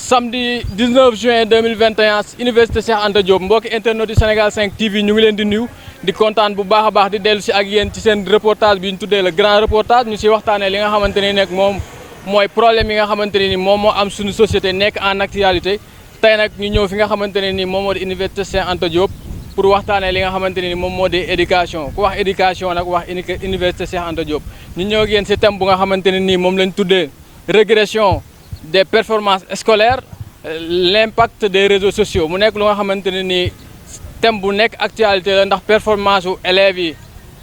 samedi 19 juin 2021 université Cheikh Anta Diop mbokki internet du Sénégal 5 TV ñu ngi leen di nuyu di kontaan bu baax a baax di dellu si ak yéen ci seen reportage bi ñu tuddee le grand reportage ñu si waxtaanee li nga xamante ni nekk moom mooy problème yi nga xamante ne ni moom moo am suñu société nekk en actualité tey nag ñu ñëw fi nga xamante ne ni moom moo di université Cheikh Anta Diop pour waxtaanee li nga xamante ne ni moom moo di éducation ku wax éducation nag wax université Cheikh Anta Diop ñu ñëw ak yéen si thème bu nga xamante ne nii moom lañ tuddee régression des performances scolaires l'impact des réseaux sociaux mu nekk lu nga xamante ne nii thème bu nekk actualité la ndax performance u élèves yi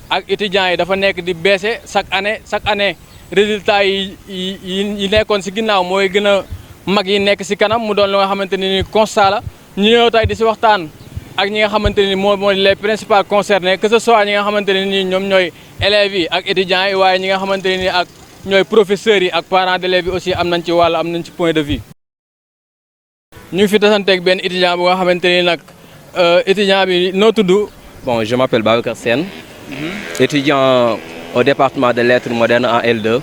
ak étudiants yi dafa nekk di baisser chaque année résultats yi nekkoon si ginnaaw mooy gën a mag yi nekk si kanam mu doon lu nga xamante ne nii constat la ñu ñëw tey di si waxtaan ak ñi nga xamante ne nii mooy les principaux concernés que ce soit ñi nga xamante ne nii ñoom ñooy élèves yi ak étudiants yi waaye ñi nga xamante ne nii ak ñooy professeurs yi ak parents d'élèves yi aussi am nañ ci wàll am nañ ci point de vue. ñu ngi fi tasanteeg benn étudiant bu nga xamante ni nag étudiant bi noo tudd. Bon, je m'appelle Babacar Sène, étudiant au département de lettres modernes en L2.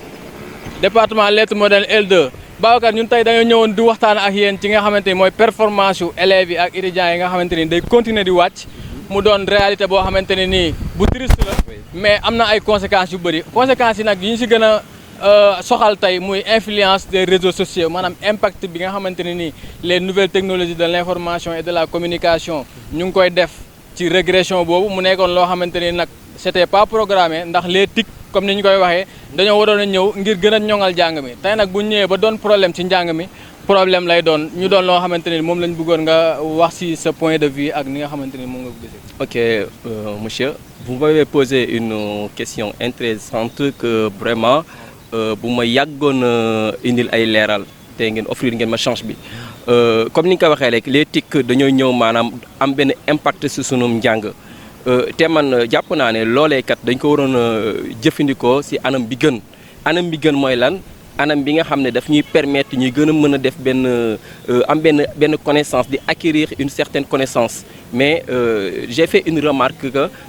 Département lettres modernes L2 Babacar ñun tey dañoo ñëwoon di waxtaan ak yéen ci nga xamante ni mooy performance yu élèves yi ak étudiants yi nga xamante ni day continuer di wàcc mu doon réalité boo xamante ne nii bu triste la mais am na ay conséquences yu bëri conséquences yi nag yi ñu si gën a soxal tey muy influence des réseaux sociaux maanaam impact bi nga xamante ne nii les nouvelles technologies de l'information et de la communication ñu ngi koy def ci régression boobu mu nekkoon loo xamante ni nag c'était pas programmé ndax les TIC comme ni ñu koy waxee dañoo waroon a ñëw ngir gën a ñoŋal njàng mi tey nag bu ñu ñëwee ba doon problème ci njàng mi problème lay doon ñu doon loo xamante ni moom lañ bëggoon nga wax ci ce point de vue ak ni nga xamante ni moom nga ko gisee. Ok, monsieur, vous m'avez posé une question intéressante que vraiment bu ma yàggoon indil ay leeral te ngeen offrir ngeen ma chance bi comme ni nga ko waxee rek les TIC dañoo ñëw maanaam am benn impact ci sunum njàng te man jàpp naa ne loolee kat dañ ko waroon a jëfandikoo ci anam bi gën mooy lan anam bi nga xam ne daf ñuy permettre ñuy gën a mën a def am benn connaissance di acquérir une certaine connaissance mais j'ai fait une remarque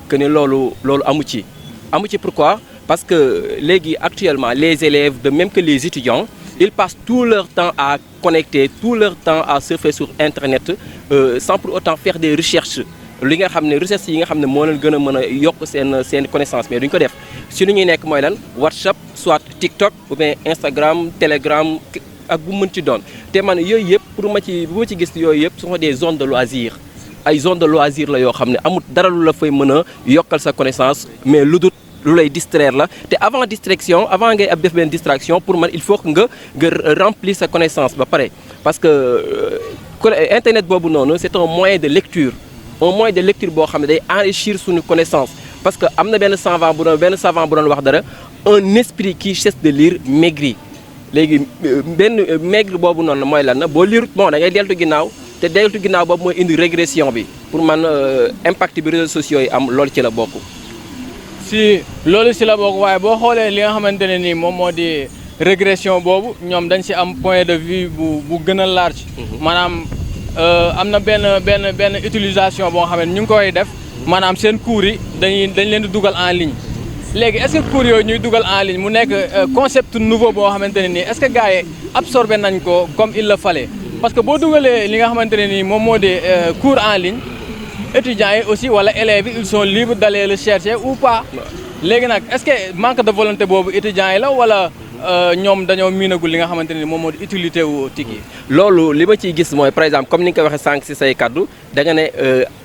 que ne loolu amu ci pourquoi parce que léegi actuellement les élèves de même que les étudiants ils passent tout leur temps à connecter tout leur temps à surfer sur internet sans pour autant faire des recherches li nga xam ne recherche yi nga xam ne moo leen gën a mën a yokk seen connaissance mais duñ ko def si lu ñuy nekk mooy lan WhatsApp soit TikTok ou bien Instagram Telegram ak bu mën ci doon te man yooyu yëpp bu ma ci gis yooyu yëpp ce sont des zones de loisirs ay zones de loisirs la yoo xam ne amul dara lu la fay mën a yokkal sa connaissance mais lu lay distraire la te avant distraction avant ngay ab def benn distraction pour man il faut que nga remplir sa connaissance ba pare parce que internet boobu noonu c'est un moyen de lecture boo xam ne day enrichir suñu connaissance parce que am na benn savant bu doon wax dara un esprit qui cesse de lire maigrit léegi benn maigre boobu noonu mooy lan na boo lire bon da ngay deltu ginnaaw te deltu ginnaaw boobu mooy indi régression bi pour man impact bi réseaux sociaux yi am loolu ci la bokk. si loolu si la bokk waaye boo xoolee li nga xamante ne nii moom moo di régression boobu ñoom dañ si am point de vue bu gën a large. maanaam am na benn utilisation boo xam ne ñu ngi koy def maanaam seen cours yi dañ leen di dugal en ligne léegi est-ce que cours yooyu ñuy dugal en ligne mu nekk concept nouveau boo xamante ne nii est-ce que gars yi absorbé nañ ko comme il le fallait parce que boo dugalee li nga xamante ne nii moom moo di cours en ligne étudiants yi aussi wala élèves yi ils sont libres d'aller le chercher ou pas léegi nag est-ce que manque de volonté boobu étudiants yi la wala ñoom dañoo miinagul li nga xamante ne moom moo di utilité wu TIC yi. loolu li ma ciy gis mooy par exemple comme ni nga ko waxee sànq ci say kaddu da nga ne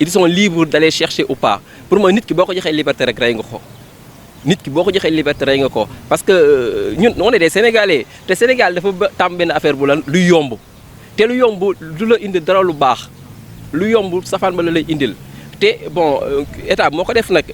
ils sont libres d'aller chercher ou pas pour moi nit ki boo ko joxee liberté rek rey nga ko parce que ñun on est des Sénégalais te Sénégal dafa tàmm benn affaire bu lan lu yomb te lu yomb du la indi dara lu baax lu yomb safaan ba la lay indil. te bon état moo ko def nag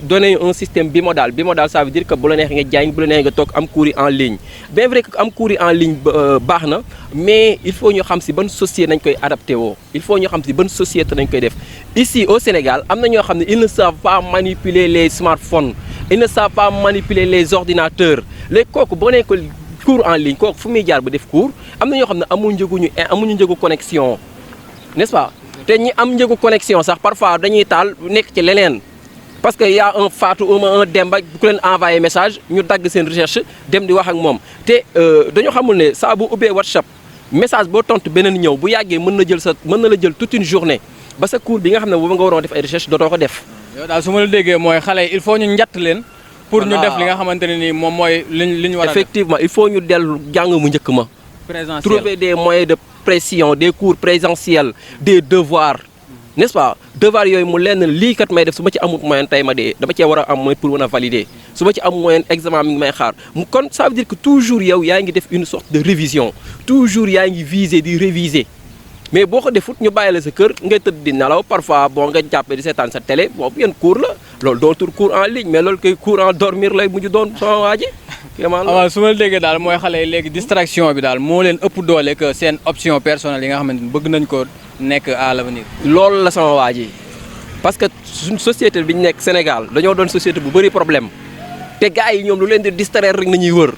donner un système bimodal ça veut dire que bu la neexee nga jàng bu la neexee nga toog am cours yi en ligne bien vrai que am cours yi en ligne baax na mais il faut ñu xam si ban société nañ koy adapté woo il faut ñu xam si ban société nañ koy def ici au Sénégal am na ñoo xam ne ils ne savent pas manipuler les smartphones ils ne savent pas manipuler les ordinateurs léegi kooku boo nee ko cours en ligne kooku fu muy jaar ba def cours am na ñoo xam ne amuñu njëgu connexion n'est-ce pas te ñi am njëgu connexion sax parfois dañuy taal nekk ci leneen parce que y a un Fatou un Demba ku leen envoyé message ñu dagg seen recherche dem di wax ak moom te dañoo xamul ne saa bu ubbee WhatsApp message boo tontu beneen ñëw bu yàggee mën na la jël toute une journée ba sa cours bi nga xam ne boobu nga waroon def ay recherche dootoo ko def. yow daal su ma la déggee mooy xale yi il faut ñu njatt leen. pour ñu def li nga xamante ne nii moom mooy li ñu war a def. effectivement il faut ñu dellu jàng mu njëkk ma. présentiel trouver des moyens de pression des cours présentiels des devoirs. n'est-ce pas devoir yooyu mu lenn lii kat may def su ma ci amul moyen tey ma dee dama cee war a am moyen pour mën a valider su ma ci am moyen examen mi ngi may xaar kon ça veut dire que toujours yow yaa ngi def une sorte de révision toujours yaa ngi viser di réviser mais boo ko defut ñu bàyyi la sa kër ngay tëdd di nelaw parfois bon nga jàppee di seetaan sa télé bon yan cours la loolu dootul cours en ligne mais loolu koy cours en dormir lay mujj doon sama waa ji. waaw su ma la déggee daal mooy xale yi léegi distraction bi daal moo leen ëpp doole que seen option personnelle yi nga xamante ni bëgg nañ ko nekk à l'avenir. loolu la sama waa ji parce que suñ société bi ñu nekk Sénégal dañoo doon société bu bëri problème te gars yi ñoom lu leen di distraire rek nañuy wër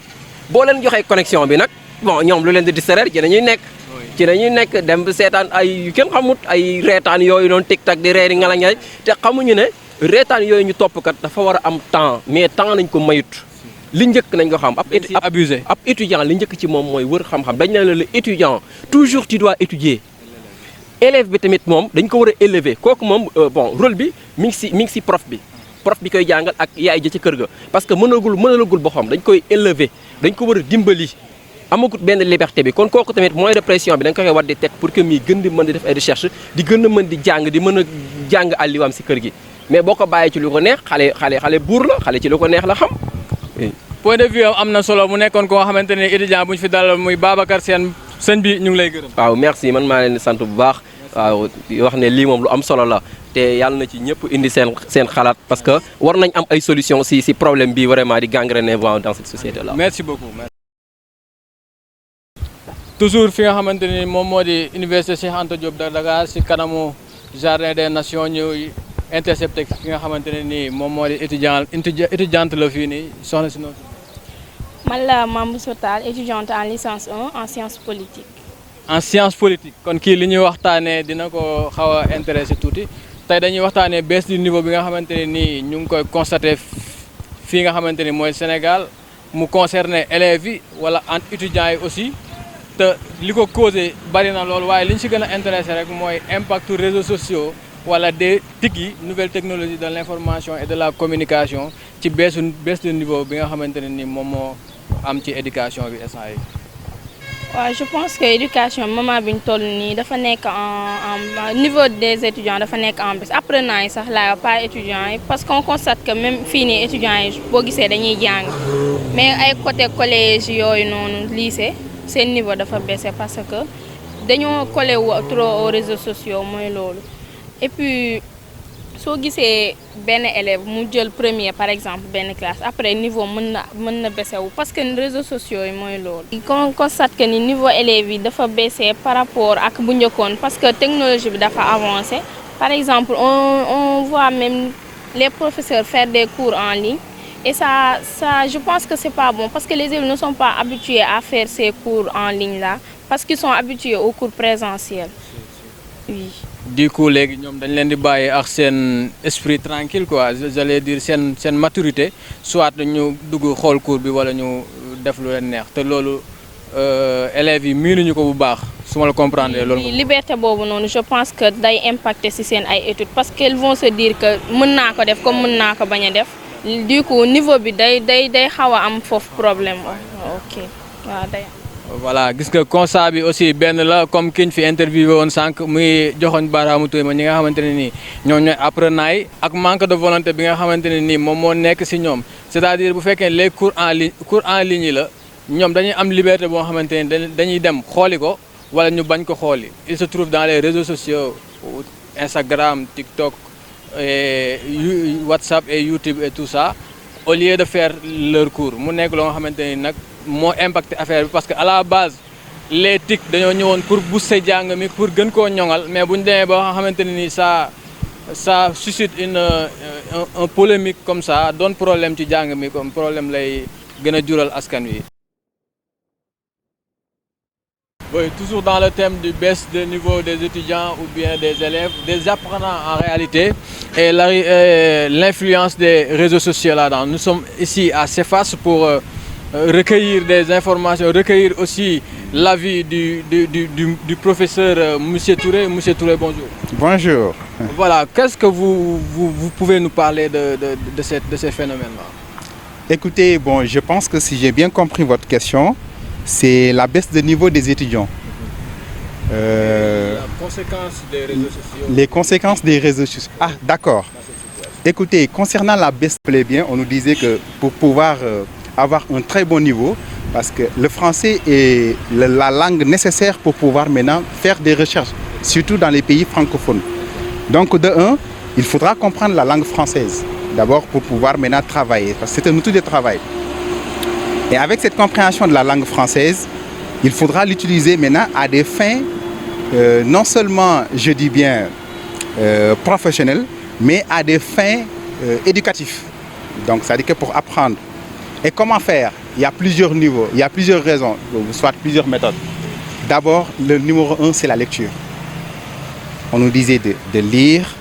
boo leen joxee connexion bi nag bon ñoom lu leen di distraire ci nañuy nekk. ci nañuy nekk dem seetaan ay yu kenn xamut ay reetaan yooyu noonu tic-tac di reeri ngalañay te xamuñu ne reetaan yooyu ñu topp kat dafa war a am temps mais temps nañ ko mayut. li njëkk nañ ko xam ab étudiant li njëkk ci moom mooy wër xam-xam dañ ne la étudiant toujours tu dois étudier. élève bi tamit moom dañ ko war a élever kooku moom bon rôle bi mi ngi si prof bi koy jàngal ak yaay ja ci kër ga parce que mënalagul boppam dañ koy élever dañ ko war a dimbali amagut benn liberté bi kon kooku tamit moyen de pression bi dañ ko koy war di teg pour que muy gën di mën di def ay recherche di gën a mën di jàng di mën a jàng àlliwaam si kër gi mais boo ko bàyyee ci lu ko neex xale buur la xale ci lu ko neex la xam. point de vue am na solo mu nekkoon koo xamante ne étudiant bu ñu fi dalal muy Babacar Sène sëñ bi ñu ngi lay gërëm. waaw merci man maa leen di sant bu baax waaw wax ne lii moom lu am solo la te yàlla na ci ñëpp indi seen xalaat parce que war nañ am ay solution si problème bi vraiment di gangréner dans cette société là. merci beaucoup. toujours fi nga xamante ni moom moo di université Cheikh Anta Diop de Dakar si kanamu jardin des nations ñuy intercepté ki nga xamante ne nii moom moo di étudiante la fii nii soxna si noonu. man la Mame Bousso Tall étudiante en licence 1 en sciences politiques. en sciences politiques kon kii li ñuy waxtaanee dina ko xaw a intéressé tuuti tey dañuy waxtaanee baisse du niveau bi nga xamante ne nii ñu ngi koy constaté fii nga xamante ni mooy Sénégal mu concerné élèves yi wala étudiants yi aussi te li ko causé bari na loolu waaye li ñu si gën a intéressé rek mooy impact réseaux sociaux wala des TIC yi nouvelles technologies de l'information et de la communication ci baisse de niveau bi nga xamante ne ni moom moo am ci éducation bi instant yi. waaw je pense que éducation moment bi ñu toll nii dafa nekk en niveau des étudiants dafa nekk en baisse apprenants yi sax laa pas étudiants yi parce qu'on constate que même fii nii étudiants yi boo gisee dañuy jàng mais ay côté collège yooyu noonu lycée seen niveau dafa baissé parce que dañoo collé wu trop aux réseaux sociaux mooy loolu. et puis soo gisee benn élève mu jël premier par exemple benn classe après niveau mën na baissé wu parce que réseaux sociaux yi mooy loolu. on constate que ni niveau élèves yi dafa baissé par rapport ak bu njëkkoon parce que technologie bi dafa avancé par exemple on voit même les professeurs faire des cours en ligne et ça je pense que c'est pas bon parce que les élèves ne sont pas habitués à faire ces cours en ligne là parce qu'ils sont habitués aux cours présentiels oui. du coup léegi ñoom dañ leen di bàyyi ak seen esprit tranquille quoi j'allais dire seen maturité soit ñu dugg xool cours bi wala ñu def lu leen neex te loolu élèves yi miinuñu ko bu baax su ma la comprendre loolu. liberté boobu noonu je pense que day impacter ci seen ay études parce qu'ils vont se dire que mën naa ko def comme mën naa ko bañ a def du coup niveau bi day xaw a am foofu problème ok waaw day. voilà gis nga constat bi aussi benn la comme ki ñu fi interviewé woon sànq muy joxoñ baaraamu tuuma ñi nga xamante ne nii ñoom ñooy apprenants yi ak manque de volonté bi nga xamante ne nii moom moo nekk ci ñoom c'est-à-dire bu fekkee les cours en ligne yi la ñoom dañuy am liberté boo xamante ne dañuy dem xooli ko wala ñu bañ ko xooli il se trouve dans les réseaux sociaux Instagram TikTok et WhatsApp et YouTube et tout ça au lieu de faire leur cours mu nekk loo nga xamante ni nag moo impacté affaire bi parce que à la base les TIC dañoo ñëwoon pour booster jàng mi pour gën koo ñoŋal mais bu ñu demee ba nga xamante ne ni ça suscite un polémique comme ça doon problème ci jàng mi comme problème lay gën a jural askan wi. Oui, toujours dans le thème du baisse de niveau des étudiants ou bien des élèves, des apprenants en réalité, et l'influence des réseaux sociaux là-dedans. Nous sommes ici à CEFAS pour recueillir des informations, recueillir aussi l'avis du professeur Monsieur Touré. Monsieur Touré, bonjour. Bonjour. Voilà, qu'est-ce que vous pouvez nous parler de ces phénomènes-là? Écoutez, bon, je pense que si j'ai bien compris votre question, c'est la baisse de niveau des étudiants. La conséquence des réseaux sociaux. Les conséquences des réseaux sociaux. Ah, d'accord. Écoutez, concernant la baisse, plaît bien, on nous disait que pour pouvoir avoir un très bon niveau, parce que le français est la langue nécessaire pour pouvoir maintenant faire des recherches, surtout dans les pays francophones. Donc, de un, il faudra comprendre la langue française, d'abord pour pouvoir maintenant travailler, parce que c'est un outil de travail. Et avec cette compréhension de la langue française, il faudra l'utiliser maintenant à des fins, non seulement, je dis bien, professionnelles, mais à des fins éducatives. Donc, ça veut dire que pour apprendre. Et comment faire? Il y a plusieurs niveaux, il y a plusieurs raisons, soit plusieurs méthodes. D'abord, le numéro 1, c'est la lecture. On nous disait de lire,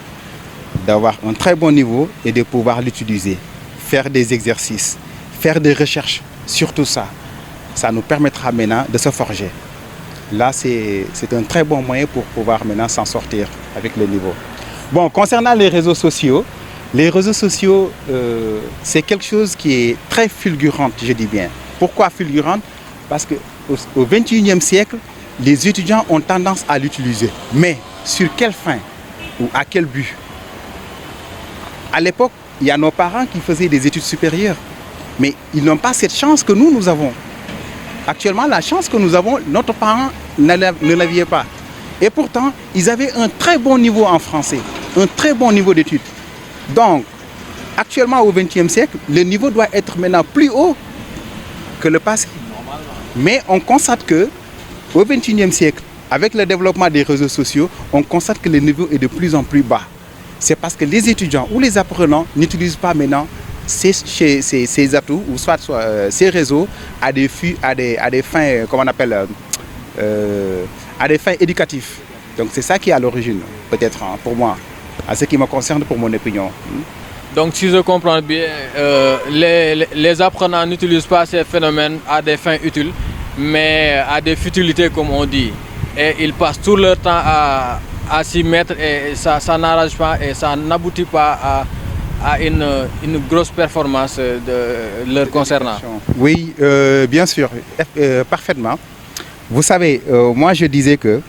d'avoir un très bon niveau et de pouvoir l'utiliser. Faire des exercices, faire des recherches, surtout ça. Ça nous permettra maintenant de se forger. Là, c'est un très bon moyen pour pouvoir maintenant s'en sortir avec le niveau. Bon, concernant les réseaux sociaux, c'est quelque chose qui est très fulgurant, je dis bien. Pourquoi fulgurant? Parce qu'au XXIe siècle, les étudiants ont tendance à l'utiliser. Mais sur quelle fin ou à quel but? À l'époque, il y a nos parents qui faisaient des études supérieures. Mais ils n'ont pas cette chance que nous avons. Actuellement, la chance que nous avons, notre parent ne l'avait pas. Et pourtant, ils avaient un très bon niveau en français, un très bon niveau d'études. Donc, actuellement au XXe siècle, le niveau doit être maintenant plus haut que le passé. Mais on constate que au XXIe siècle, avec le développement des réseaux sociaux, on constate que le niveau est de plus en plus bas. C'est parce que les étudiants ou les apprenants n'utilisent pas maintenant ces atouts ou soit ces réseaux à des fins, comment on appelle, à des fins éducatives. Donc c'est ça qui est à l'origine, peut-être pour moi, à ce qui me concerne, pour mon opinion. Donc si je comprends bien, les apprenants n'utilisent pas ces phénomènes à des fins utiles, mais à des futilités comme on dit. Et ils passent tout leur temps à s'y mettre et ça n'arrange pas et ça n'aboutit pas à une grosse performance de leur concernant. Oui, bien sûr, parfaitement. Vous savez, moi je disais que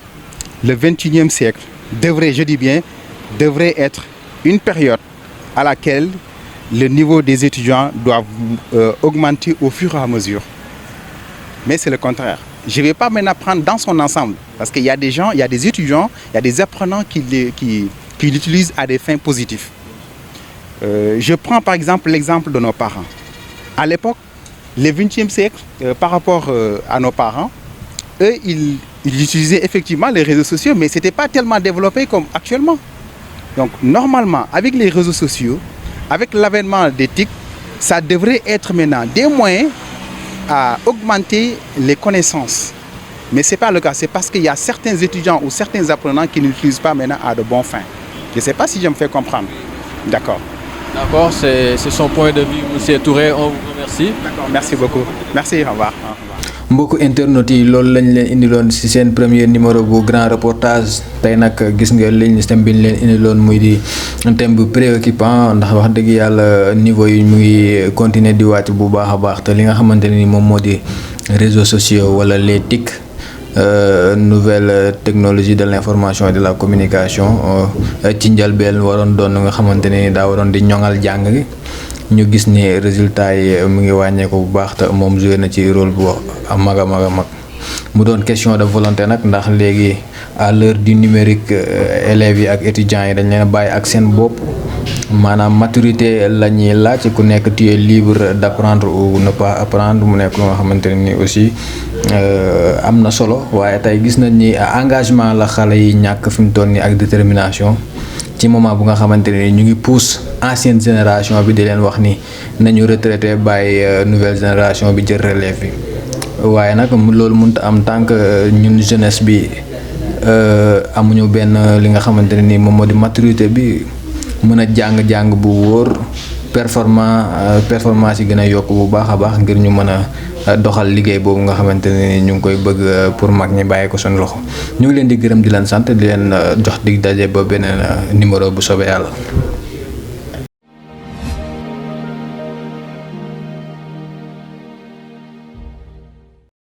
le XXIe siècle devrait être une période à laquelle le niveau des étudiants doit augmenter au fur et à mesure. Mais c'est le contraire. Je ne vais pas maintenant prendre dans son ensemble, parce qu'il y a des gens, il y a des étudiants, il y a des apprenants qui l'utilisent à des fins positives. Je prends par exemple l'exemple de nos parents. À l'époque, le XXe siècle, par rapport à nos parents, eux, ils utilisaient effectivement les réseaux sociaux, mais ce n'était pas tellement développé comme actuellement. Donc normalement, avec les réseaux sociaux, avec l'avènement des TIC, ça devrait être maintenant des moyens à augmenter les connaissances. Mais ce n'est pas le cas, c'est parce qu'il y a certains étudiants ou certains apprenants qui n'utilisent pas maintenant à de bons fins. Je ne sais pas si je me fais comprendre. D'accord. D'accord, c'est son point de vue, M. Touré, on vous remercie. D'accord, merci beaucoup. Merci, au revoir. mbokku internautes yi loolu lañ leen indiloon ci seen premier numéro bu grand reportage tey nag gis nga liñ thème bi ñu leen indiloon muy di thème bu préoccupant ndax wax dëgg yàlla niveau yi mu ngi continuer di wàcc bu baax a baax te li nga xamante ne ni moom moo di réseaux sociaux wala les TIC nouvelle technologie de l'information et de la communication ci njëlbeen waroon doon nga xamante ne ni daa waroon di ñoŋal jàng gi ñu gis ni résultat yi mu ngi wàññeeku bu baax te moom joué na ci rôle bu mag a mag mu doon question de volonté nag ndax léegi à l'heure du numérique élèves yi ak étudiants yi dañ leen bàyyi ak seen bopp maanaam maturité la ñuy laaj ku nekk tu es libre d'apprendre ou ne pas apprendre mu nekk lu nga xamante ne ni aussi am na solo waaye tey gis nañ ni engagement la xale yi ñàkk fi mu toll nii ak détermination ci moment bu nga xamante ne ñu ngi pousse ancienne génération bi di leen wax ni nañu retraité bàyyi nouvelle génération bi jël relève bi waaye nag loolu mënut a am tant que ñun jeunesse bi amuñu benn li nga xamante ne ni moom moo di maturité bi mën a jàng bu wóor performance yi gën a yokk bu baax a baax ngir ñu mën a doxal liggéey boobu nga xamante ne ñu ngi koy bëgg pour mag ñi bàyyi ko suñu loxo ñu ngi leen di gërëm di leen sant di leen jox dig daje ba beneen numéro bu soobee yàlla.